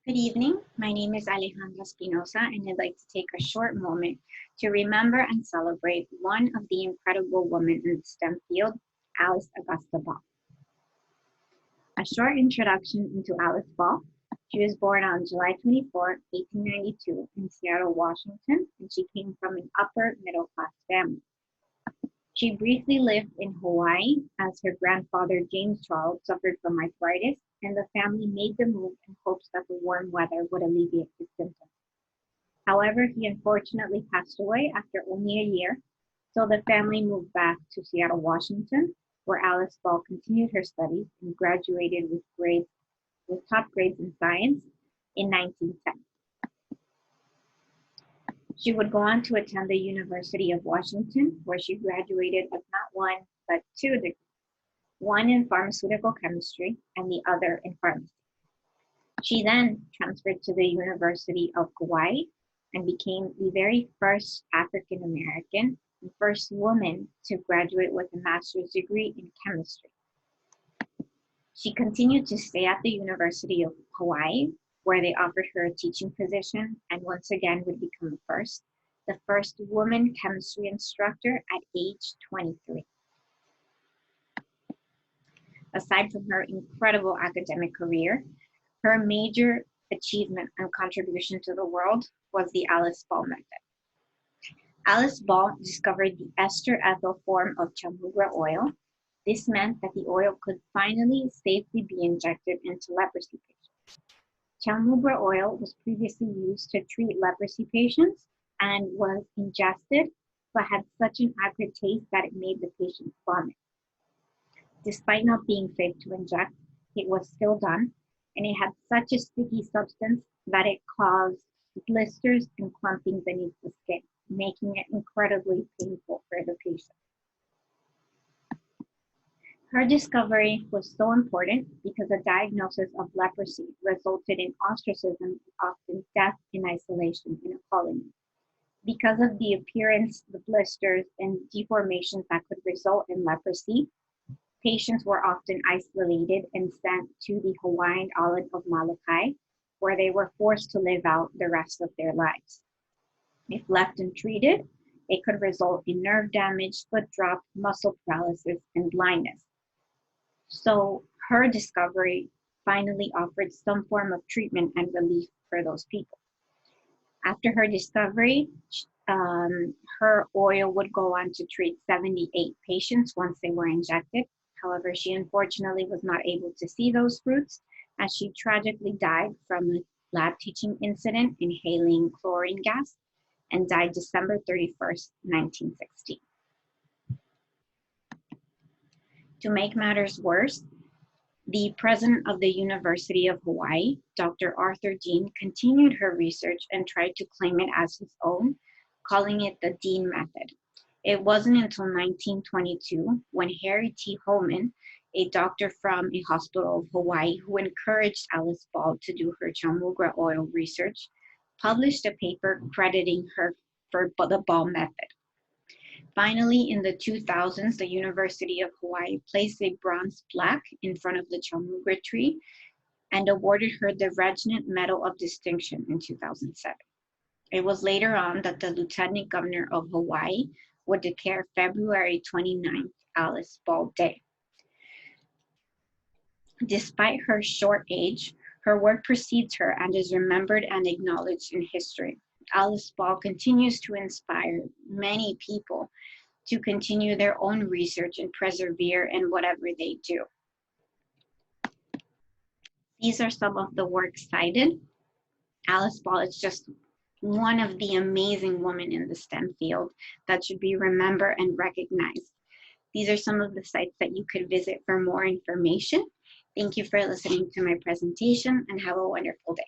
Good evening. My name is Alejandra Espinosa, and I'd like to take a short moment to remember and celebrate one of the incredible women in the STEM field, Alice Augusta Ball. A short introduction into Alice Ball. She was born on July 24, 1892 in Seattle, Washington, and she came from an upper middle class family. She briefly lived in Hawaii as her grandfather, James Charles, suffered from arthritis, and the family made the move in hopes that the warm weather would alleviate his symptoms. However, he unfortunately passed away after only a year, so the family moved back to Seattle, Washington, where Alice Ball continued her studies and graduated with top grades in science in 1910. She would go on to attend the University of Washington, where she graduated with not one, but 2 degrees, one in pharmaceutical chemistry and the other in pharmacy. She then transferred to the University of Hawaii and became the very first African American and first woman to graduate with a master's degree in chemistry. She continued to stay at the University of Hawaii, where they offered her a teaching position, and once again would become the first woman chemistry instructor at age 23. Aside from her incredible academic career, her major achievement and contribution to the world was the Alice Ball method. Alice Ball discovered the ester ethyl form of chamugra oil. This meant that the oil could finally safely be injected into leprosy patients. Chamugra oil was previously used to treat leprosy patients and was ingested, but had such an acrid taste that it made the patients vomit. Despite not being safe to inject, it was still done, and it had such a sticky substance that it caused blisters and clumping beneath the skin, making it incredibly painful for the patient. Her discovery was so important because a diagnosis of leprosy resulted in ostracism, often death in isolation in a colony. Because of the appearance, the blisters, and deformations that could result in leprosy, patients were often isolated and sent to the Hawaiian island of Molokai, where they were forced to live out the rest of their lives. If left untreated, it could result in nerve damage, foot drop, muscle paralysis, and blindness. So her discovery finally offered some form of treatment and relief for those people. After her discovery, her oil would go on to treat 78 patients once they were injected. However, she unfortunately was not able to see those fruits, as she tragically died from a lab teaching incident inhaling chlorine gas and died December 31st, 1960. To make matters worse, the president of the University of Hawaii, Dr. Arthur Dean, continued her research and tried to claim it as his own, calling it the Dean method. It wasn't until 1922 when Harry T. Holman, a doctor from a hospital of Hawaii who encouraged Alice Ball to do her chamugra oil research, published a paper crediting her for the Ball method. Finally, in the 2000s, the University of Hawaii placed a bronze plaque in front of the chamugra tree and awarded her the Regnant Medal of Distinction in 2007. It was later on that the Lieutenant Governor of Hawaii would declare February 29th Alice Ball Day. Despite her short age, her work precedes her and is remembered and acknowledged in history. Alice Ball continues to inspire many people to continue their own research and persevere in whatever they do. These are some of the works cited. Alice Ball is just one of the amazing women in the STEM field that should be remembered and recognized. These are some of the sites that you could visit for more information. Thank you for listening to my presentation and have a wonderful day.